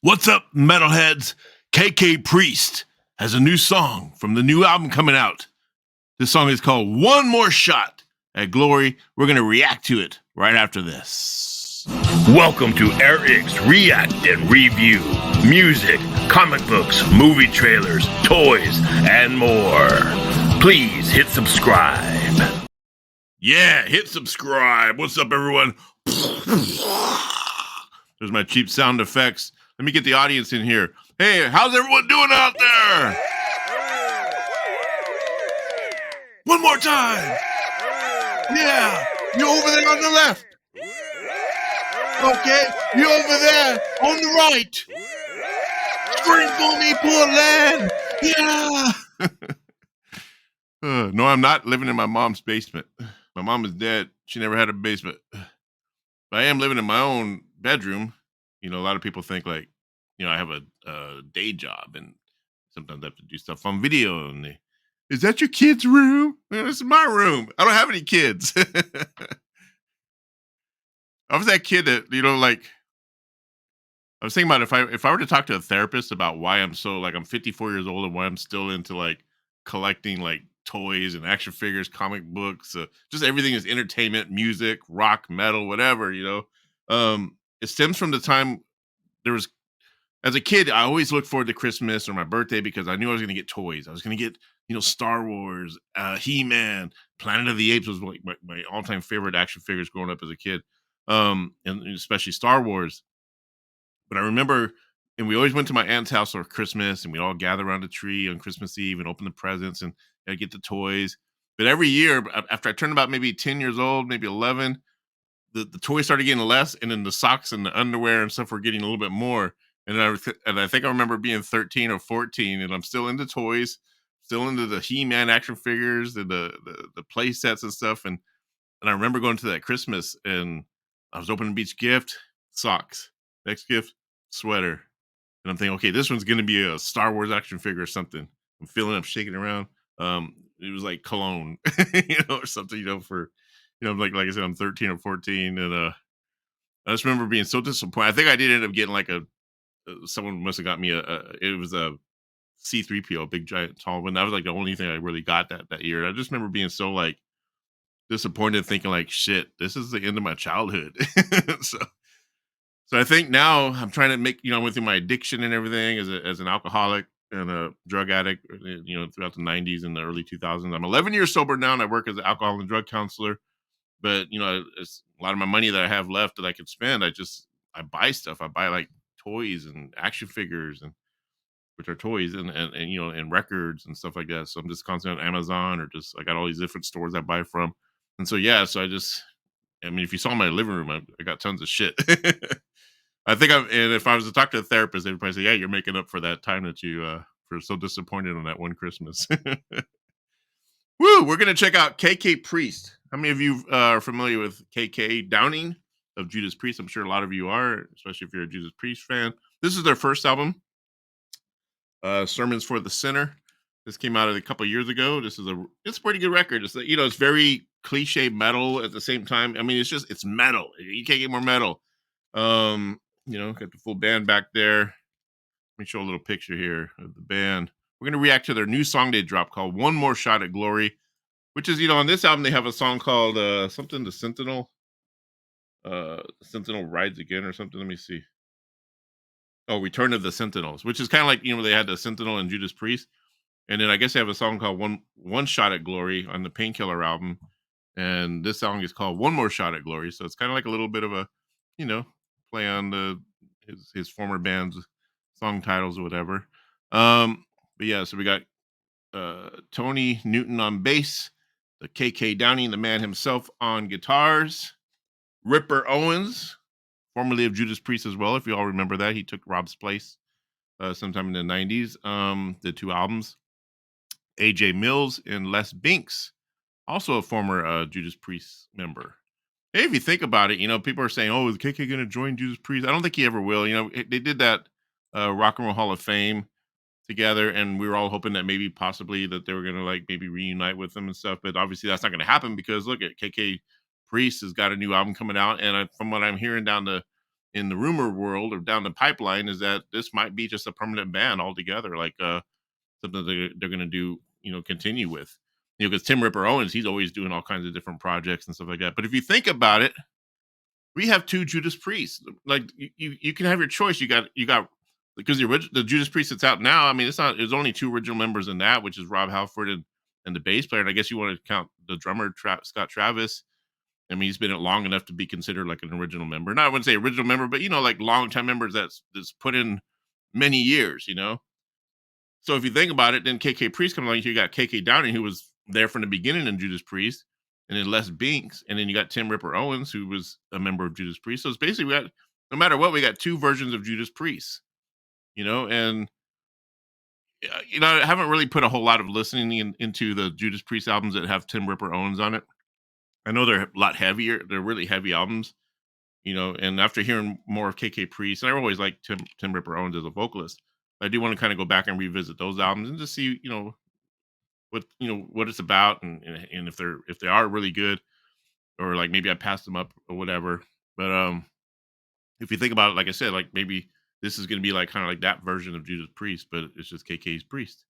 What's up, metalheads? KK Priest has a new song from the new album coming out. This song is called One More Shot at Glory. We're going to react to it right after this. Welcome to Eric's React and Review. Music, comic books, movie trailers, toys, and more. Please hit subscribe. Yeah, hit subscribe. What's up, everyone? There's my cheap sound effects. Let me get the audience in here. Hey, how's everyone doing out there? One more time. Yeah, you over there on the left. Okay, you over there on the right. Scream for me, Portland. Yeah. No, I'm not living in my mom's basement. My mom is dead. She never had a basement. But I am living in my own bedroom. You know, a lot of people think like, you know, I have a day job and sometimes I have to do stuff on video. And is that your kid's room? This is my room. I don't have any kids. I was that kid that, you know, like, I was thinking about if I were to talk to a therapist about why I'm so like I'm 54 years old and why I'm still into like collecting like toys and action figures, comic books, just everything is entertainment, music, rock, metal, whatever, you know. It stems from the time there was as a kid, I always looked forward to Christmas or my birthday because I knew I was going to get toys. I was going to get, you know, Star Wars, He-Man, Planet of the Apes was like my all-time favorite action figures growing up as a kid, and especially Star Wars. But I remember, and we always went to my aunt's house for Christmas, and we all gather around the tree on Christmas Eve and open the presents and I'd get the toys. But every year, after I turned about maybe 10 years old, maybe 11, the toys started getting less, and then the socks and the underwear and stuff were getting a little bit more. And I think I remember being 13 or 14, and I'm still into toys, still into the He-Man action figures and the play sets and stuff. And I remember going to that Christmas, and I was opening each gift, socks. Next gift, sweater. And I'm thinking, okay, this one's gonna be a Star Wars action figure or something. I'm feeling, I'm shaking around. It was like cologne, you know, or something, you know, for you know, like I said, I'm 13 or 14, and I just remember being so disappointed. I think I did end up getting like someone must have got me it was a C3PO, a big giant tall one. That was like the only thing I really got that year. I just remember being so like disappointed, thinking like, shit, this is the end of my childhood. so so I think now I'm trying to make, you know, with my addiction and everything as an alcoholic and a drug addict, you know, throughout the 90s and the early 2000s. I'm 11 years sober now, and I work as an alcohol and drug counselor. But you know, it's a lot of my money that I have left that I could spend. I buy stuff. I buy like toys and action figures, and which are toys and you know, and records and stuff like that. So I'm just constantly on Amazon, or just I got all these different stores I buy from. And so yeah, so I mean, if you saw my living room, I got tons of shit. I think and if I was to talk to a therapist, they'd probably say, "Yeah, you're making up for that time that you were so disappointed on that one Christmas." Woo! We're gonna check out KK Priest. How many of you are familiar with KK Downing of Judas Priest? I'm sure a lot of you are, especially if you're a Judas Priest fan. This is their first album, Sermons for the Sinner. This came out a couple years ago. It's a pretty good record. It's you know, it's very cliche metal at the same time. I mean, it's metal. You can't get more metal. You know, got the full band back there. Let me show a little picture here of the band. We're gonna react to their new song they dropped called "One More Shot at Glory," which is, you know, on this album they have a song called something, the Sentinel. Sentinel Rides Again or something. Let me see. Oh, Return of the Sentinels, which is kind of like, you know, they had the Sentinel and Judas Priest. And then I guess they have a song called One Shot at Glory on the Painkiller album. And this song is called One More Shot at Glory. So it's kind of like a little bit of a, you know, play on his former band's song titles or whatever. But yeah, so we got Tony Newton on bass, the KK Downing, the man himself, on guitars, Ripper Owens, formerly of Judas Priest as well, if you all remember that. He took Rob's place sometime in the 90s, did two albums. AJ Mills and Les Binks, also a former Judas Priest member. Hey, if you think about it, you know, people are saying, oh, is KK going to join Judas Priest? I don't think he ever will. You know, they did that Rock and Roll Hall of Fame together, and we were all hoping that maybe possibly that they were going to like maybe reunite with them and stuff. But obviously that's not going to happen because look at KK Priest has got a new album coming out. And from what I'm hearing down the in the rumor world or down the pipeline is that this might be just a permanent ban altogether, like something they're going to do, continue with. Because Tim Ripper Owens, he's always doing all kinds of different projects and stuff like that. But if you think about it, we have two Judas Priests. Like you can have your choice. You got because the Judas Priest that's out now. I mean, there's only two original members in that, which is Rob Halford and the bass player. And I guess you want to count the drummer Scott Travis. I mean, he's been long enough to be considered like an original member. Not I wouldn't say original member, but like long-time members that's put in many years. So if you think about it, then KK Priest comes along. You got KK Downing, who was there from the beginning in Judas Priest, and then Les Binks, and then you got Tim Ripper Owens, who was a member of Judas Priest. So it's basically no matter what, we got two versions of Judas Priest. And I haven't really put a whole lot of listening into the Judas Priest albums that have Tim Ripper Owens on it. I know they're a lot heavier. They're really heavy albums, and after hearing more of KK Priest, and I always liked Tim Ripper Owens as a vocalist, I do want to kind of go back and revisit those albums and just see, what it's about and if they are really good, or like maybe I passed them up or whatever. But if you think about it, like I said, like maybe this is going to be like kind of like that version of Judas Priest, but it's just KK's Priest.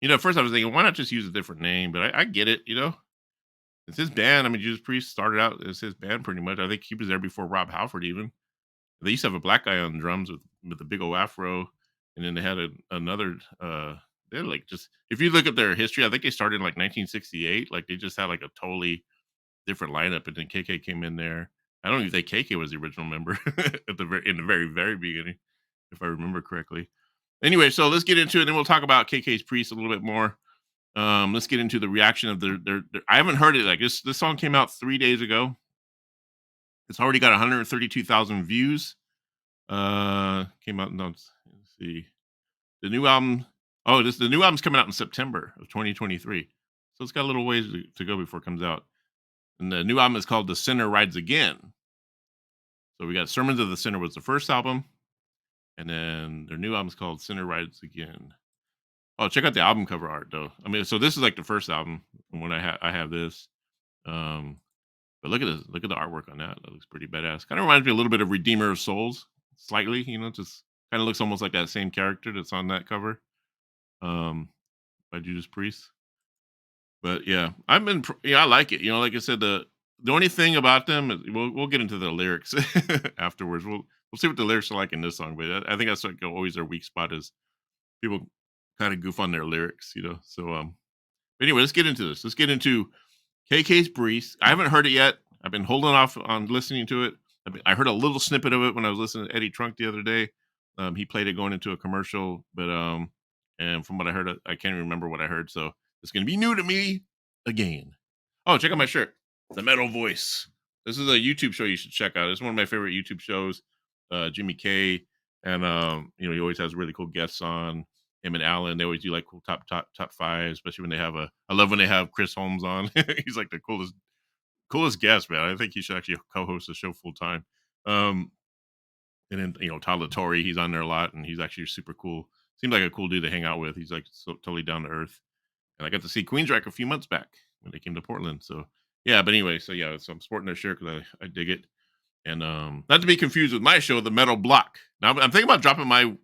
At first I was thinking, why not just use a different name? But I get it, It's his band. I mean, Judas Priest started out as his band pretty much. I think he was there before Rob Halford even. They used to have a black guy on drums with a big old afro, and then they had another. They're like just if you look at their history, I think they started in like 1968. Like they just had like a totally different lineup, and then KK came in there. I don't even think KK was the original member in the very beginning, if I remember correctly. Anyway, so let's get into it, and then we'll talk about KK's Priest a little bit more. Let's get into the reaction of their I haven't heard it. Like this song came out 3 days ago. It's already got 132,000 views. Came out. No, let's see. The new album. Oh, the new album's coming out in September of 2023. So it's got a little ways to go before it comes out. And the new album is called The Sinner Rides Again. So we got Sermons of the Sinner was the first album, and then their new album is called Sinner Rides Again. Oh, check out the album cover art though. I mean, so this is like the first album from when I have this. But look at this. Look at the artwork on that. That looks pretty badass. Kind of reminds me a little bit of Redeemer of Souls, slightly. Just kind of looks almost like that same character that's on that cover, by Judas Priest. But yeah, I like it. Like I said, the only thing about them is we'll get into the lyrics afterwards. We'll see what the lyrics are like in this song. But I think that's like always their weak spot is people kind of goof on their lyrics, So, but anyway, let's get into this. Let's get into KK's Priest. I haven't heard it yet. I've been holding off on listening to it. I heard a little snippet of it when I was listening to Eddie Trunk the other day. He played it going into a commercial, but and from what I heard, I can't even remember what I heard. So it's going to be new to me again. Oh, check out my shirt, The Metal Voice. This is a YouTube show you should check out. It's one of my favorite YouTube shows. Jimmy K, and he always has really cool guests on. Him and Alan, they always do like cool top five, especially when they have I love when they have Chris Holmes on. He's like the coolest guest, man. I think he should actually co-host the show full time. And then Tyler Torrey, he's on there a lot, and he's actually super cool. Seems like a cool dude to hang out with. He's like totally down to earth. And I got to see Queensrÿche a few months back when they came to Portland. So yeah, but anyway, so I'm sporting their shirt because I dig it. And not to be confused with my show, The Metal Block. Now I'm thinking about dropping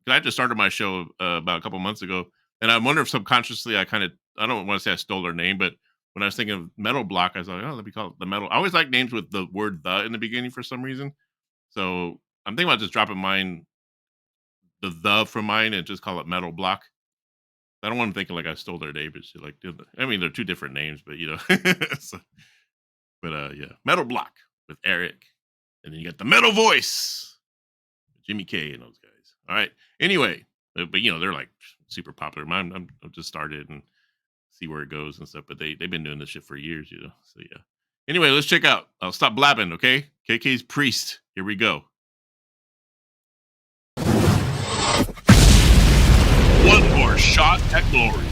I just started my show about a couple months ago, and I wonder if subconsciously I don't want to say I stole their name, but when I was thinking of Metal Block, I was like, let me call it The Metal. I always like names with the word "the" in the beginning for some reason. So I'm thinking about just dropping mine, the from mine, and just call it Metal Block. I don't want them thinking like I stole their name. But like, I mean, they're two different names, but so, but yeah, Metal Block with Eric, and then you got The Metal Voice, Jimmy K and those guys. All right. Anyway, but they're like super popular. I'm just started and see where it goes and stuff. But they've been doing this shit for years, So yeah. Anyway, let's check out. I'll stop blabbing, okay? KK's Priest. Here we go. One more shot at glory.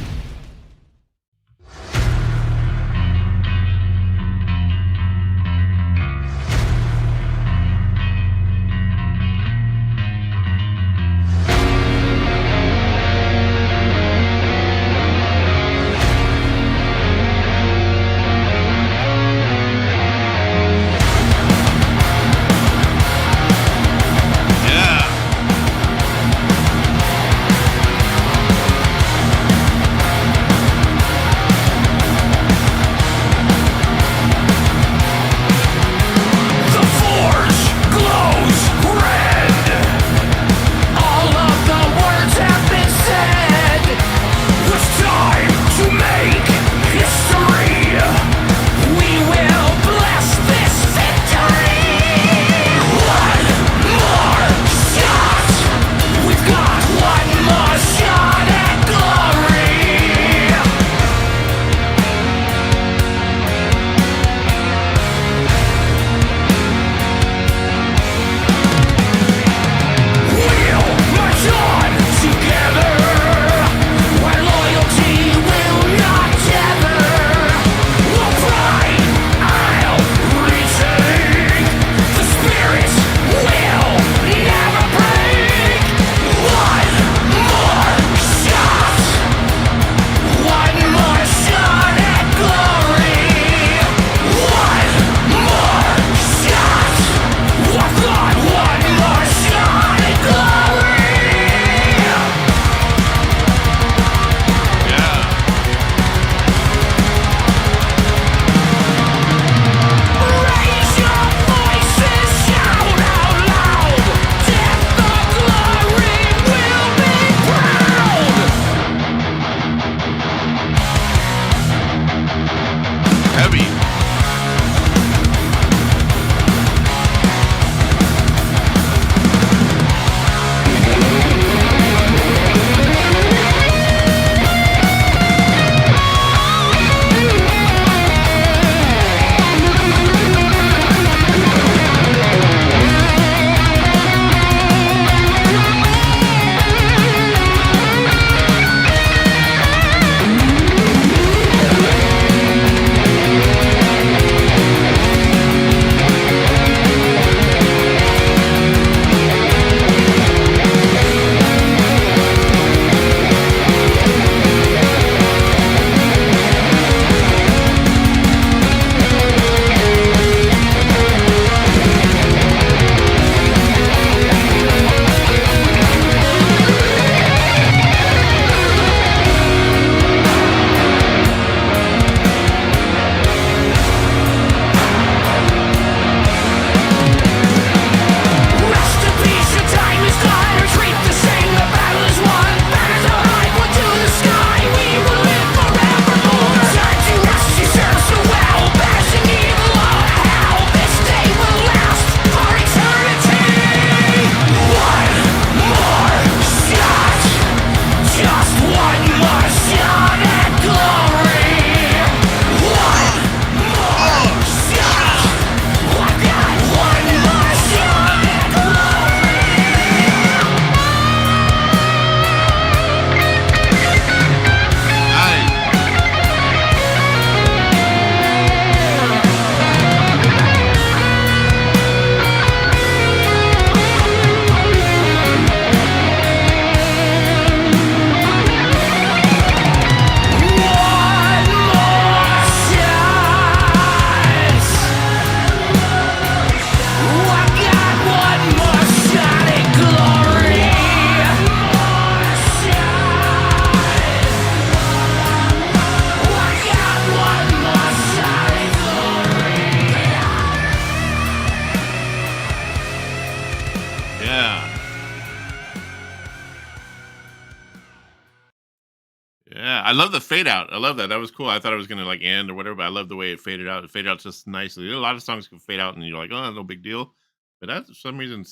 I love the fade out. I love that. That was cool. I thought it was gonna like end or whatever, but I love the way it faded out. It faded out just nicely. A lot of songs can fade out and you're like, oh, no big deal. But that for some reason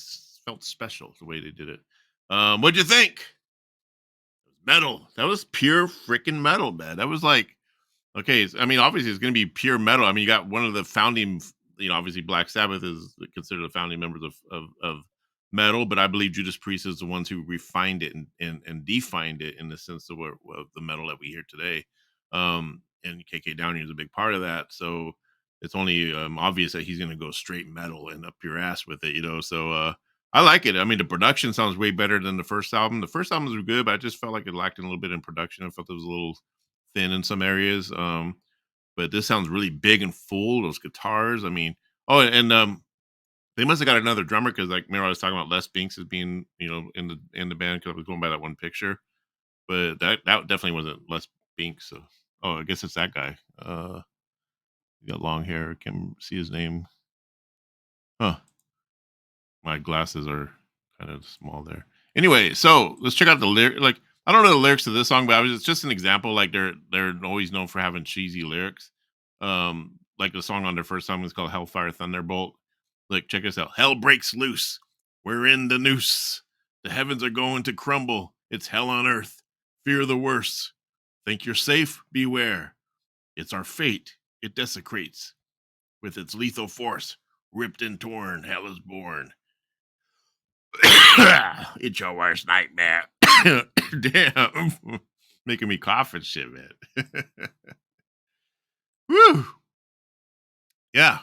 felt special the way they did it. What'd you think? Metal. That was pure freaking metal, man. That was like, okay. I mean, obviously it's gonna be pure metal. I mean, you got one of the founding, obviously Black Sabbath is considered the founding members of metal, but I believe Judas Priest is the ones who refined it and defined it in the sense of the metal that we hear today. And KK Downing is a big part of that. So it's only obvious that he's going to go straight metal and up your ass with it, So I like it. I mean, the production sounds way better than the first album. The first albums were good, but I just felt like it lacked a little bit in production. I felt it was a little thin in some areas. But this sounds really big and full. Those guitars. I mean, oh, and they must have got another drummer because, like, remember I was talking about Les Binks as being, in the band because I was going by that one picture, but that definitely wasn't Les Binks. So, oh, I guess it's that guy. He got long hair. Can't see his name. Huh. My glasses are kind of small there. Anyway, so let's check out the lyric. Like, I don't know the lyrics to this song, but it's just an example. Like, they're always known for having cheesy lyrics. Like the song on their first song is called Hellfire Thunderbolt. Like, check this out. Hell breaks loose. We're in the noose. The heavens are going to crumble. It's hell on earth. Fear the worst. Think you're safe? Beware. It's our fate. It desecrates. With its lethal force, ripped and torn, hell is born. It's your worst nightmare. Damn. Making me cough and shit, man. Woo. Yeah.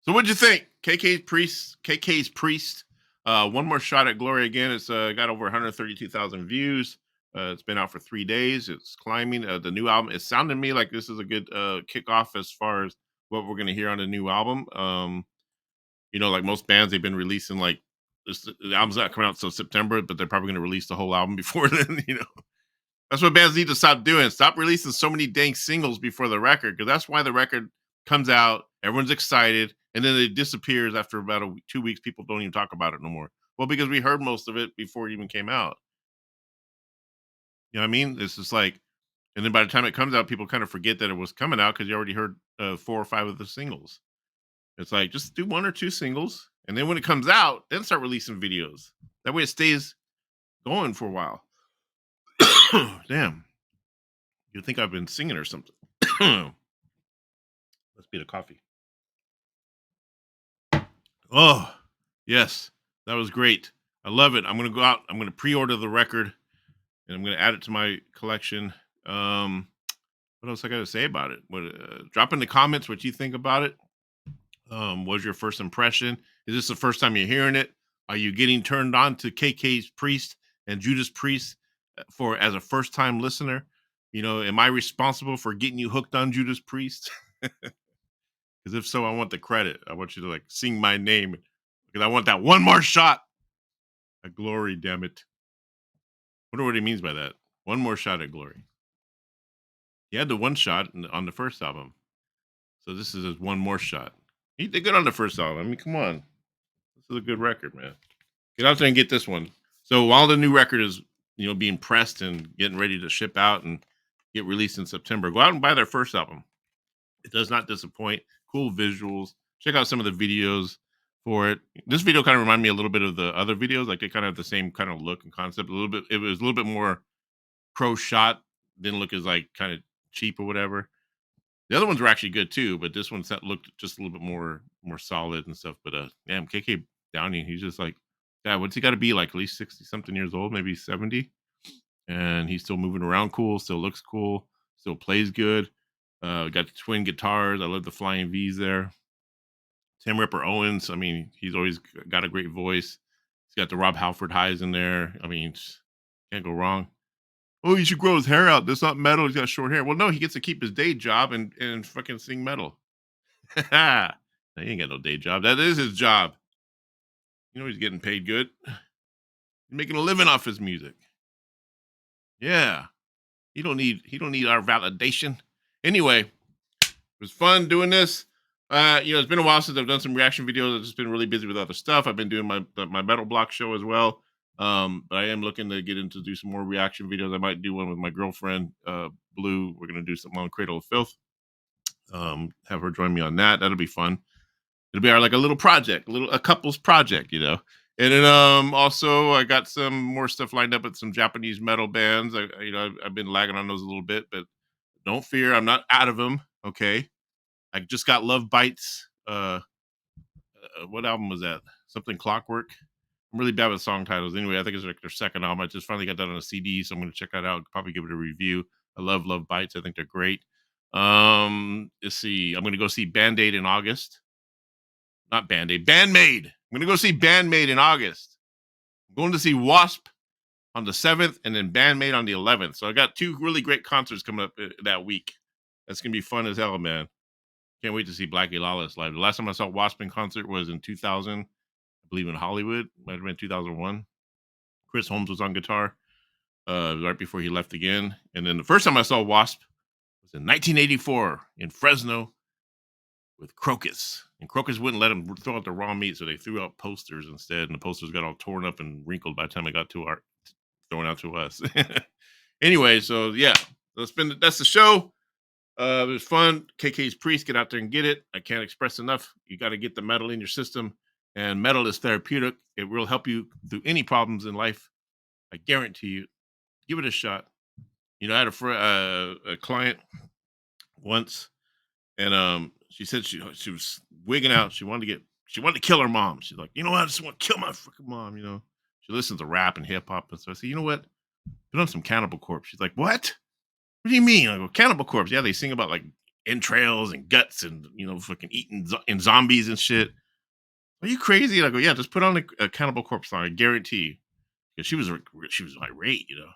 So what'd you think? KK's Priest. One More Shot at Glory again. It's got over 132,000 views. It's been out for 3 days. It's climbing. The new album. It sounded to me like this is a good kickoff as far as what we're gonna hear on the new album. Like most bands, they've been releasing like the album's not coming out until September, but they're probably gonna release the whole album before then. That's what bands need to stop doing. Stop releasing so many dang singles before the record, because that's why the record comes out. Everyone's excited, and then it disappears after about 2 weeks. People don't even talk about it no more. Well, because we heard most of it before it even came out. You know what I mean? It's just like, and then by the time it comes out, people kind of forget that it was coming out because you already heard 4 or 5 of the singles. It's like, just do 1 or 2 singles, and then when it comes out, then start releasing videos. That way it stays going for a while. Damn. You'd think I've been singing or something. Must be the coffee. Oh, yes. That was great. I love it. I'm going to go out. I'm going to pre-order the record, and I'm going to add it to my collection. What else I got to say about it? Drop in the comments what you think about it. What was your first impression? Is this the first time you're hearing it? Are you getting turned on to KK's Priest and Judas Priest as a first time listener? Am I responsible for getting you hooked on Judas Priest? Because if so, I want the credit. I want you to like sing my name because I want that one more shot at glory. Damn it! Wonder what he means by that. One more shot at glory. He had the one shot on the first album, so this is his one more shot. He did good on the first album. I mean, come on, this is a good record, man. Get out there and get this one. So while the new record is being pressed and getting ready to ship out and get released in September, go out and buy their first album. It does not disappoint. Cool visuals. Check out some of the videos for it. This video kind of reminded me a little bit of the other videos. Like they kind of have the same kind of look and concept. A little bit. It was a little bit more pro shot. Didn't look as like kind of cheap or whatever. The other ones were actually good too, but this one looked just a little bit more solid and stuff. But damn, KK Downing, he's just like, God, what's he got to be like? At least 60 something years old, maybe 70, and he's still moving around cool. Still looks cool. Still plays good. Got the twin guitars. I love the flying V's there. Tim Ripper Owens. I mean, he's always got a great voice. He's got the Rob Halford highs in there. I mean, can't go wrong. Oh, he should grow his hair out. That's not metal. He's got short hair. Well, no, he gets to keep his day job and fucking sing metal. He ain't got no day job. That is his job. He's getting paid good. He's making a living off his music. Yeah. He don't need our validation. Anyway, it was fun doing this. It's been a while since I've done some reaction videos. I've just been really busy with other stuff. I've been doing my Metal Block show as well. But I am looking to do some more reaction videos. I might do one with my girlfriend Blue. We're gonna do something on Cradle of Filth. Have her join me on that. That'll be fun. It'll be our like a little project, a couples project, you know. And then also I got some more stuff lined up with some Japanese metal bands. I've been lagging on those a little bit, but don't fear, I'm not out of them. Okay, I just got Love Bites. What album was that? Something Clockwork. I'm really bad with song titles. Anyway, I think it's like their second album. I just finally got that on a CD, so I'm going to check that out. Probably give it a review. I love Love Bites. I think they're great. Let's see. I'm going to go see Band Aid in August. Not Band Aid, Bandmade. I'm going to go see Bandmade in August. I'm going to see Wasp on the 7th and then Bandmade on the 11th. So I got two really great concerts coming up that week. That's going to be fun as hell, man. Can't wait to see Blackie Lawless live. The last time I saw Wasp in concert was in 2000, I believe in Hollywood. Might have been 2001. Chris Holmes was on guitar right before he left again. And then the first time I saw Wasp was in 1984 in Fresno with Crocus. And Crocus wouldn't let them throw out the raw meat, so they threw out posters instead. And the posters got all torn up and wrinkled by the time it got to thrown out to us. Anyway, so yeah, that's the show. It was fun. KK's Priest, get out there and get it. I can't express enough. You got to get the metal in your system, and metal is therapeutic. It will help you through any problems in life. I guarantee you. Give it a shot. You know, I had a client once, and she said she was wigging out. She wanted to kill her mom. She's like, you know what? I just want to kill my freaking mom. You know, she listens to rap and hip hop, and so I said, you know what? Put on some Cannibal Corpse. She's like, what? What do you mean? I go, Cannibal Corpse. Yeah, they sing about like entrails and guts and, you know, fucking eating and zombies and shit. Are you crazy? And I go, yeah, just put on a Cannibal Corpse song. I guarantee you. Because she was irate, you know.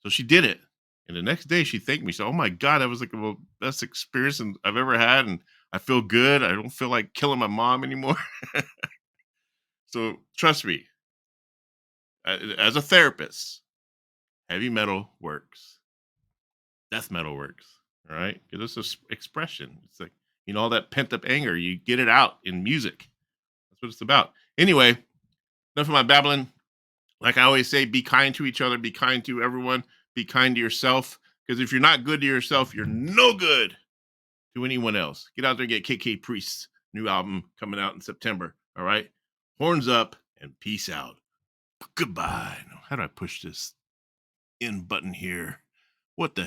So she did it. And the next day she thanked me. So, oh my God, that was like the best experience I've ever had. And I feel good. I don't feel like killing my mom anymore. So trust me, as a therapist, heavy metal works. Death metal works. All right. Because it's an expression. It's like, you know, all that pent up anger, you get it out in music. That's what it's about. Anyway, enough of my babbling. Like I always say, be kind to each other, be kind to everyone, be kind to yourself. Because if you're not good to yourself, you're no good to anyone else. Get out there and get KK Priest's new album coming out in September. All right. Horns up and peace out. Goodbye. How do I push this in button here? What the